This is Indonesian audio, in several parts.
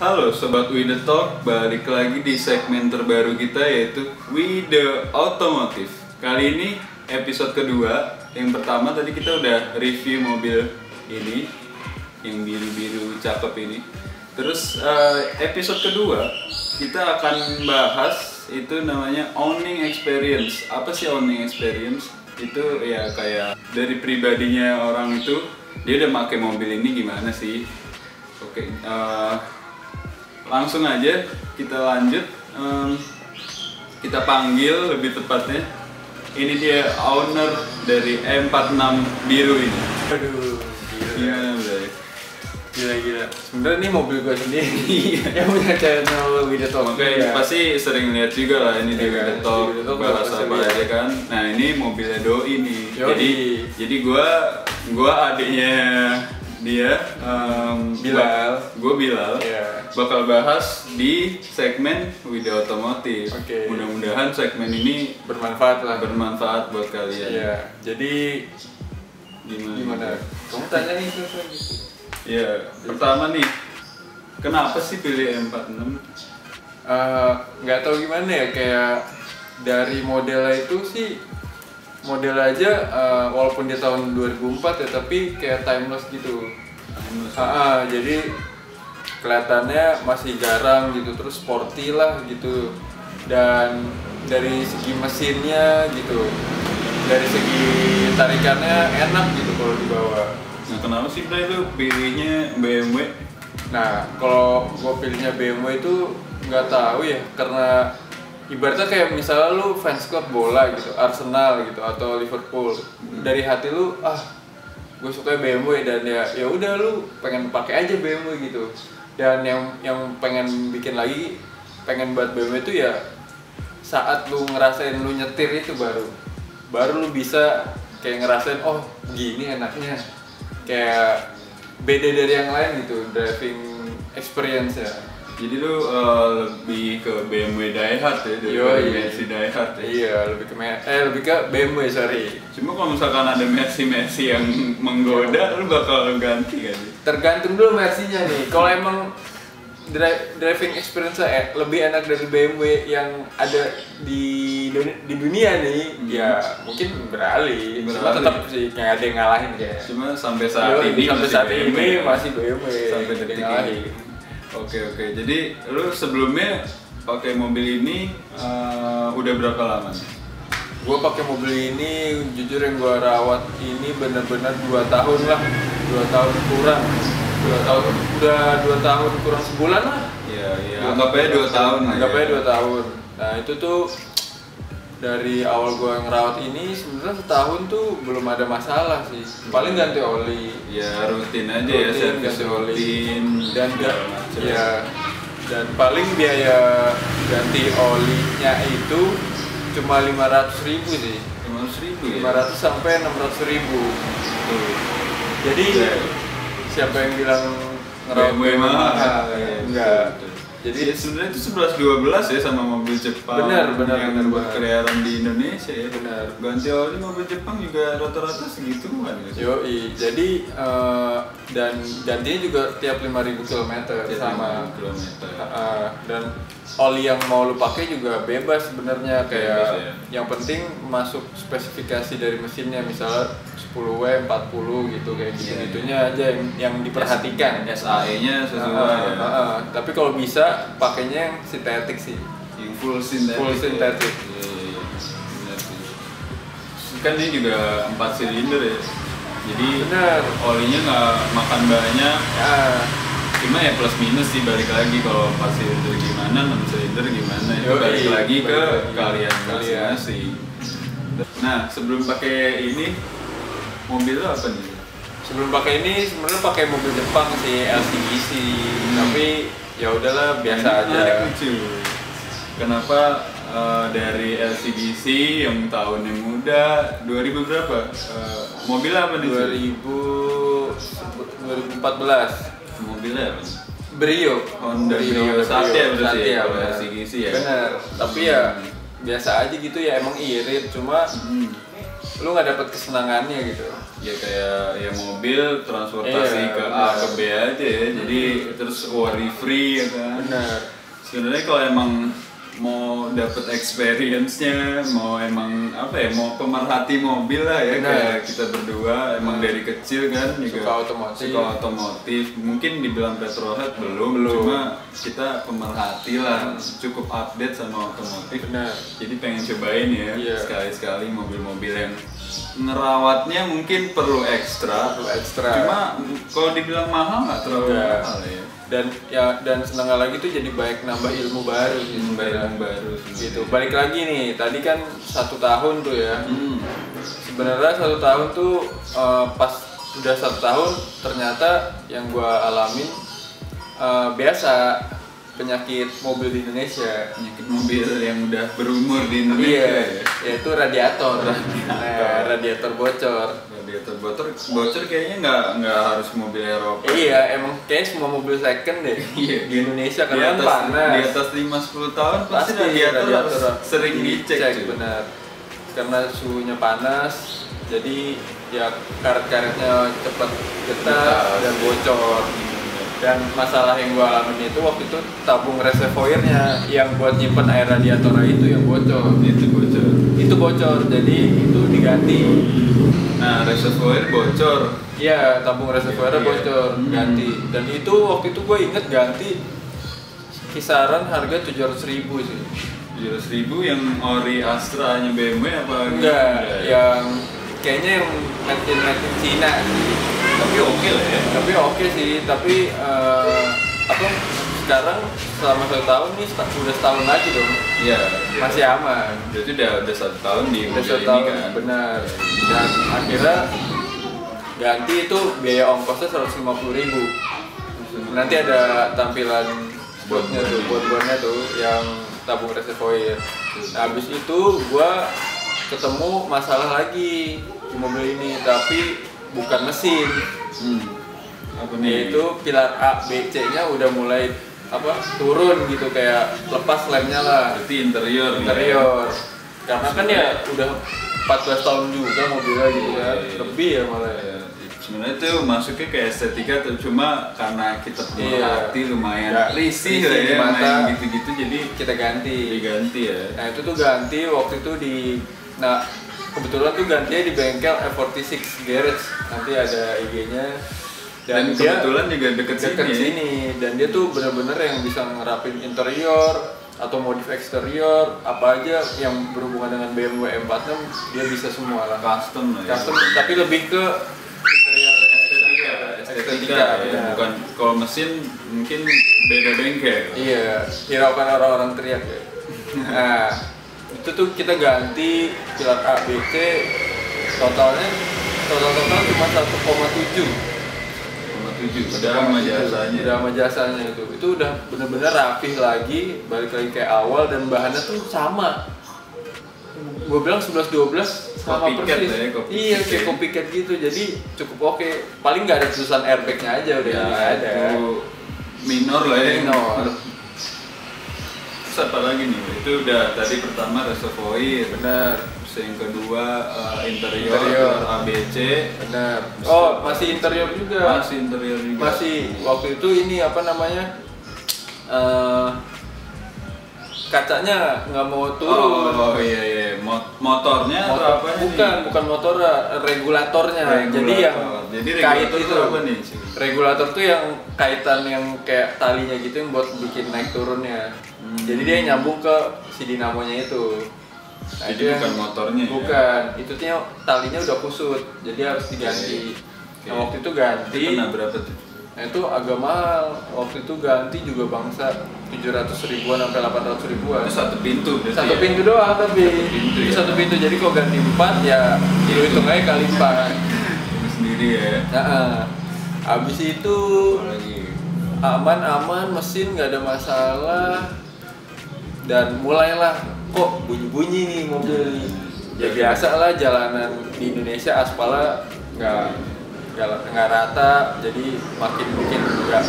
Halo Sobat We The Talk, balik lagi di segmen terbaru kita yaitu We The Automotive. Kali ini episode kedua. Yang pertama tadi kita udah review mobil ini, yang biru-biru cakep ini. Terus episode kedua kita akan bahas itu namanya owning experience. Apa sih owning experience? Itu ya kayak dari pribadinya orang itu, dia udah pakai mobil ini gimana sih? Oke, langsung aja kita lanjut. Kita panggil lebih tepatnya. Ini dia owner dari M46 biru ini. Aduh, Gimana Bray? gila. Sebenarnya ini mobil gue sendiri yang punya channel We The Talk. Oke, pasti sering lihat juga lah ini di We The Talk, di We The Talk bahas pasti apa lihat. aja kan. Nah ini mobilnya Doi nih. Yoi. Jadi gua adiknya dia, Bilal. Gue Bilal. Iya. Bakal bahas di segmen We The Automotive. Oke. Mudah-mudahan segmen ini Bermanfaat lah. bermanfaat buat kalian. Iya. Jadi Gimana? Kamu tanya nih terus lagi. Ya, pertama nih, kenapa sih pilih M46? Nggak tahu gimana ya, kayak dari modelnya itu sih, model aja walaupun di tahun 2004 ya, tapi kayak timeless gitu. Jadi kelihatannya masih garang gitu, terus sporty lah gitu. Dan dari segi mesinnya gitu, dari segi tarikannya enak gitu kalau dibawa. Nah, kenapa sih Bray lu pilihnya BMW? Nah, kalau gue pilihnya BMW itu nggak tahu ya, karena ibaratnya kayak misalnya lu fans klub bola gitu, Arsenal gitu atau Liverpool, dari hati lu gue suka BMW, dan ya udah lu pengen pakai aja BMW gitu. Dan yang pengen bikin lagi, pengen buat BMW itu ya saat lu ngerasain lu nyetir itu baru lu bisa kayak ngerasain, oh gini enaknya, kayak beda dari yang lain gitu, driving experience ya. Jadi lu lebih ke BMW diehard ya, dari Mercy diehard ya? Iya, lebih ke BMW, sorry. Cuma kalau misalkan ada Mercy yang menggoda, lu bakal ganti kan? Tergantung dulu Mercy-nya nih. Kalau emang driving experience lebih enak dari BMW yang ada di dunia nih, ya mungkin beralih. Cuma tetap sih kayak ada yang ngalahin kayak. Cuma sampai saat ini masih BMW. Sampai detik ini. Oke. Jadi lu sebelumnya pakai mobil ini udah berapa lama nih? Gue pakai mobil ini, jujur yang gue rawat ini benar-benar 2 tahun lah, 2 tahun kurang. 2 tahun, udah 2 tahun kurang sebulan lah. Iya. Anggap aja 2 tahun. Anggap aja 2 tahun. Nah itu tuh dari awal gue ngerawat ini sebenarnya setahun tuh belum ada masalah sih. Paling ganti oli. Ya rutin aja ya, servis rutin. Dan paling biaya ganti olinya itu cuma 500.000 sih. 500.000 ya? 500 sampai 600.000. Tuh. Jadi siapa yang bilang ngerawat BMW mahal? Enggak. Jadi sebenarnya itu 11-12 ya sama mobil Jepang. Benar, yang buat keliaran di Indonesia ya. Benar. Ganti oli mobil Jepang juga rata-rata segituan ya. Yoi, jadi dan gantinya juga tiap 5.000 km sama. 5 kilometer. Dan oli yang mau lu pakai juga bebas sebenarnya, kayak Bebas, ya. yang penting masuk spesifikasi dari mesinnya, misalnya 10W 40 gitu, kayak gitu-gitunya aja yang diperhatikan. SAE-nya sesuai ya. Tapi kalau bisa pakainya yang sintetik sih. Yang full sintetik. Full sintetik. Iya. Benar sih. Kan ini juga 4 silinder ya. Jadi Benar. olinya nggak makan banyak. Ya, Cuma ya plus minus sih, balik lagi kalau 4 silinder gimana, 6 silinder gimana, itu balik lagi ke kalian masing-masing. Nah, sebelum pakai ini, mobil lo apa nih? sebelum pakai ini sebenarnya pakai mobil Jepang sih, LCGC. Tapi ya udahlah, biasa Ini aja. lucu. Kenapa dari LCGC yang tahunnya muda, 2000 berapa? Mobil apa nih? 2014. Mobilnya apa? Brio. Honda Brio Satya berarti ya, kalau benar. LCGC ya? Bener, tapi ya biasa aja gitu ya, emang irit. Cuma lu nggak dapat kesenangannya gitu. Ya kayak ya mobil transportasi Iya, ke A benar. ke B aja ya, jadi terus worry free ya kan. Benar. Sebenarnya kalau emang mau dapet experience-nya, mau emang apa ya, mau pemerhati mobil lah ya, Benar. kayak kita berdua emang dari kecil kan juga Suka otomotif. Mungkin dibilang petrolhead belum, cuma kita pemerhati lah, cukup update sama otomotif. Benar. Jadi pengen cobain ya, Iya. sekali-sekali mobil-mobil yang ngerawatnya mungkin perlu ekstra. Cuma kalau dibilang mahal nggak terlalu Enggak. mahal ya. Dan senang lagi tuh jadi banyak nambah ilmu baru sih sebenarnya. Baru Gitu. Balik lagi nih, tadi kan 1 tahun tuh ya. Sebenarnya 1 tahun tuh pas udah 1 tahun ternyata yang gua alamin biasa penyakit mobil di Indonesia. Penyakit mobil yang udah berumur di Indonesia Iya, ya. yaitu radiator. Nah, radiator bocor. Radiator bocor kayaknya nggak harus mobil Eropa. Iya, emang kayaknya semua mobil second deh Iya. di Indonesia Di karena atas, panas. di atas 5-10 tahun pasti radiator harus sering dicek cuy. benar. Karena suhunya panas, jadi ya karet-karetnya cepat getar dan bocor. Dan masalah yang gua alamin itu waktu itu tabung reservoirnya yang buat nyimpen air radiator itu yang bocor. Itu bocor, jadi itu diganti. Nah, reservoir bocor. Iya, tabung reservoirnya Iya. bocor, ganti. Dan itu waktu itu gue inget ganti kisaran harga 700.000 sih. 700.000 yang ori Astra-nya BMW apa? Enggak, ya? yang kayaknya yang made in Cina sih. Tapi oke lah ya. Tapi oke sih, tapi apa sekarang selama 1 tahun nih udah setahun lagi dong. Iya. Masih aman. Berarti udah 1 tahun di Udah mobil 1 ini tahun, kan. benar. Dan akhirnya ganti itu biaya ongkosnya 150.000. Nanti ada tampilan buatnya tuh, buat-buatnya tuh yang tabung reservoir. Nah, habis itu gua ketemu masalah lagi di mobil ini, tapi bukan mesin. Apa nih? Yaitu pilar A, B, C-nya udah mulai turun gitu, kayak lepas lemnya lah. Berarti interior. Interior. Karena kan ya udah 14 tahun juga mobilnya gitu kan. Lebih ya malah ya. Sebenarnya itu masuknya ke estetika tuh, cuma karena kita pemerhati lumayan Ya, risih risih lah di ya, mata. main gitu-gitu, jadi Kita ganti. diganti ya. Nah itu tuh ganti waktu itu nah kebetulan tuh gantinya di bengkel F46 Garage, nanti ada IG-nya. Dan dia kebetulan juga deket sini. sini, dan dia tuh bener-bener yang bisa ngerapin interior atau modif eksterior, apa aja yang berhubungan dengan BMW M46 dia bisa semua lah. Custom lah ya. Custom, tapi lebih ke interior Estetika ya, benar. bukan kalau mesin mungkin beda bengkel. Iya, hiraukan orang-orang teriak ya. Nah, itu tuh kita ganti pilar A, B, C, total cuma 1,7. 7 udah sama jasanya. Udah sama jasanya itu udah bener-bener rapih lagi, balik lagi kayak awal, dan bahannya tuh sama. Gue bilang 11-12 sama Copycat persis. ya, copycat. Iya, kayak copycat gitu, jadi cukup oke. Paling nggak ada tulisan airbagnya aja udah Ya, nggak ada. itu minor lah ya. Minor. Terus apa lagi nih? Itu udah tadi pertama reservoir. Bener. Terus yang kedua interior. Interior. ABC. Benar. Oh, masih interior juga. Masih interior juga. Masih waktu itu ini apa namanya? Kacanya nggak mau turun. Oh iya. Motornya atau apa nih? Bukan motor, regulatornya. Jadi yang kait regulator itu. apa nih? Regulator tuh yang kaitan yang kayak talinya gitu yang buat bikin naik turunnya. Jadi dia nyambung ke si dinamonya itu. Nah, Jadi itu yang- bukan motornya ya? Bukan, itu tuh talinya udah kusut, jadi harus diganti. Nah, waktu itu ganti. Itu kena berapa tuh? Nah, itu agak mahal. Waktu itu ganti juga bangsa 700.000-an sampai 800.000-an. Itu satu pintu berarti Satu ya? pintu doang tapi. pintu Itu ya? satu pintu. Jadi kalau ganti 4 ya lu hitung aja kali 4. Itu sendiri ya? Nah, habis itu Apalagi? aman-aman, mesin nggak ada masalah, dan mulailah kok bunyi-bunyi nih mobil. Ya biasa lah, jalanan di Indonesia aspalnya nggak rata, jadi makin nggak.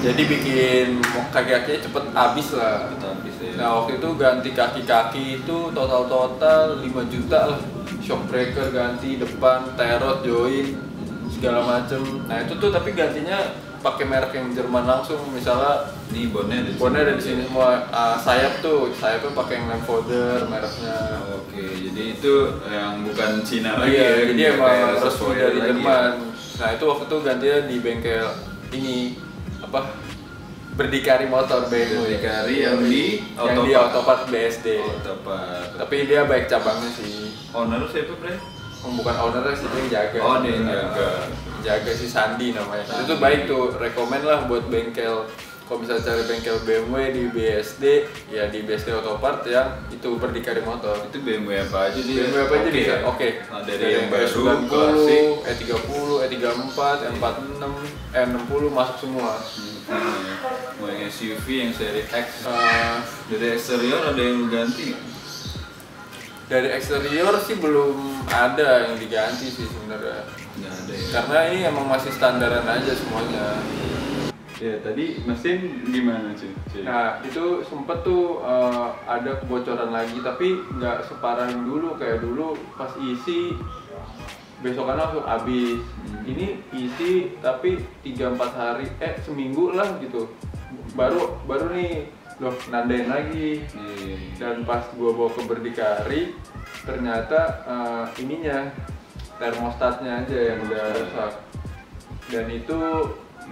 Jadi bikin kaki-kakinya cepet habis lah. Habis ya. Nah waktu itu ganti kaki-kaki itu total 5 juta lah. Shockbreaker ganti, depan, terot, join, segala macem. Nah itu tuh tapi gantinya pakai merek yang Jerman langsung. Misalnya Nih bonnya ada di sini semua. Sayapnya pakai yang Lemfoder mereknya. Oke, jadi itu yang bukan Cina lagi Iya, ya. jadi kayak emang resmi sesuai dari lagi Jerman. ya. Nah itu waktu itu gantinya di bengkel ini apa? Berdikari motor BMW. Berdikari yang di Autopart BSD. Autopart. Tapi dia baik cabangnya sih. Owner siapa, Bre? Bukan ownernya sih, dia yang jaga. Oh, dia yang jaga. Jaga si Sandi namanya. Sandi. Itu tuh baik tuh, rekomen lah buat bengkel. Kalau misalnya cari bengkel BMW di BSD, ya di BSD Autopart yang itu berdikari motor. Itu BMW apa aja dia? BMW apa aja bisa? Oke. Nah, dari yang baru, E90, klasik, E30, E34, E46, E60 masuk semua. mau yang SUV yang seri X. Eh, Dari eksterior ada yang ganti nggak? dari eksterior sih belum ada yang diganti sih sebenarnya. Nggak ada ya. Karena ini emang masih standaran aja semuanya. Ya tadi mesin gimana cuy? Nah itu sempet tuh ada kebocoran lagi tapi nggak separah yang dulu. Kayak dulu pas isi besokan langsung habis. Ini isi tapi 3-4 hari, seminggu lah gitu. Baru nih loh nandain lagi. Dan pas gua bawa ke Berdikari ternyata ininya termostatnya aja yang udah rusak. Dan itu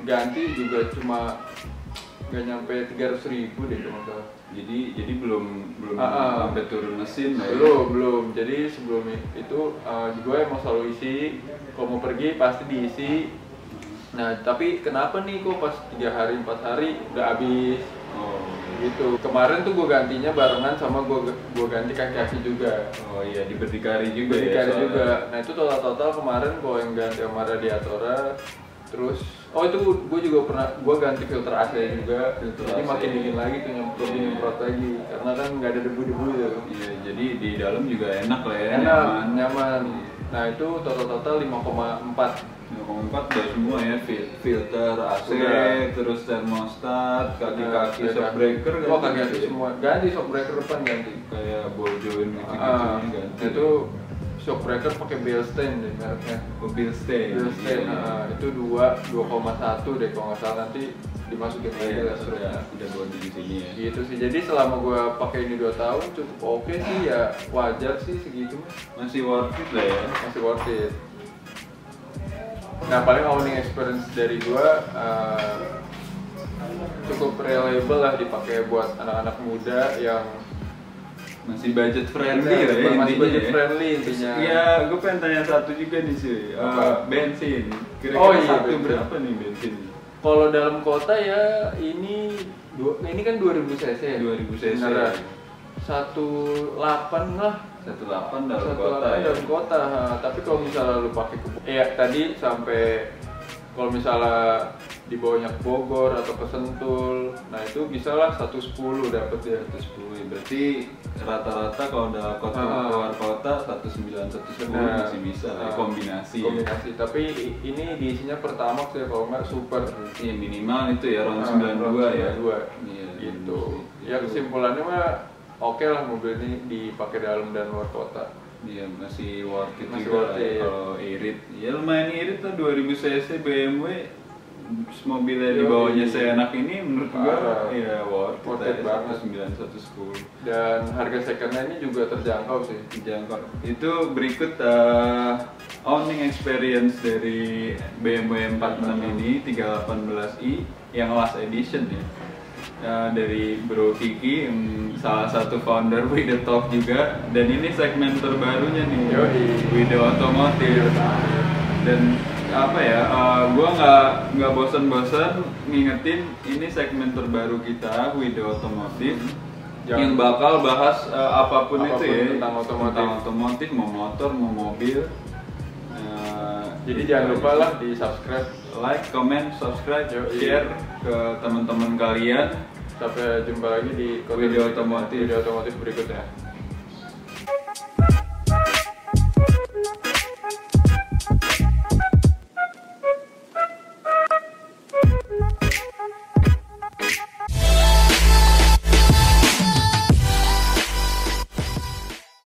ganti juga cuma nggak nyampe 300.000 deh kalau nggak salah. Jadi belum sampai turun mesin lah ya? Belum. Jadi sebelum itu gue emang selalu isi. Kalau mau pergi pasti diisi. Nah tapi kenapa nih kok pas 3 hari 4 hari udah habis? Oh Gitu. Kemarin tuh gue gantinya barengan sama gue ganti kaki-kaki juga. Oh iya, di Berdikari juga Berdikari ya? juga. Nah itu total kemarin gue yang ganti sama radiatornya. Terus, itu gue juga pernah, gue ganti filter AC juga. Jadi AC. makin dingin lagi tuh nyemprot lagi. Karena kan nggak ada debu-debu gitu. Iya, jadi di dalam juga enak lah ya, Enak, nyaman. Nah itu total 5,4. 5,4 udah semua ya, filter, AC, Udah. terus termostat, kaki-kaki, Udah. shockbreaker Oh kaki-kaki semua, ganti shockbreaker depan ganti. kayak ball joint gitu-gitu ganti. Itu shockbreaker pakai Bilstein deh mereknya. mobil stay. Bilstein, itu 2,1 deh kalau nggak salah, nanti dimasukin lagi lah struknya. Udah buat di sini ya. Gitu sih, jadi selama gue pakai ini 2 tahun cukup oke sih ya, wajar sih segitu mah. Masih worth it lah ya. Masih worth it. Nah paling owning experience dari gue cukup reliable lah dipakai buat anak-anak muda yang Masih budget friendly lah ya, masih intinya budget ya. friendly intinya. Iya, gue pengen tanya satu juga nih cuy. Apa? Bensin. Kira-kira Oh iya, satu bensin. berapa nih bensin? Kalau dalam kota ya ini kan 2000 cc ya. 2000 cc. Beneran. 18 lah. 18 dalam kota ya. Dalam kota. Tapi kalau misalnya lu pakai tadi sampai kalau misalnya di bawahnya ke Bogor atau ke Sentul, nah itu bisa lah 110 dapat dia. 110. Berarti rata-rata kalau udah keluar kota 19 110 Nah, masih bisa lah, kombinasi. Kombinasi. Tapi ini diisinya Pertamax ya, kalau nggak super. Iya, minimal itu ya round 92 ya. 92. Iya, Gitu. itu. Ya kesimpulannya mah oke lah mobil ini dipakai dalam dan luar kota. Iya, masih worth it Masih juga worth lah ya it. kalau irit. Ya lumayan irit lah 2000 cc BMW. Mobilnya di Yoi. bawahnya seenak ini menurut gua Parah. ya worth Worth it it lah, banget. 109 110. Dan harga secondnya ini juga terjangkau sih. Jangkau. Itu berikut owning experience dari BMW 46 ini 318i yang last edition ya. Dari Bro Kiki, salah satu founder We The Talk juga, dan ini segmen terbarunya nih, Yoi. We The Automotive. Dan apa ya, gua nggak bosan-bosan ngingetin ini segmen terbaru kita, We The Automotive, yang bakal bahas apapun itu ya, tentang otomotif. mau motor, mau mobil. Jadi jangan lupa lah di subscribe. Like, comment, subscribe, Yoi. share ke teman-teman kalian. Sampai jumpa lagi di Video otomotif. video otomotif berikutnya.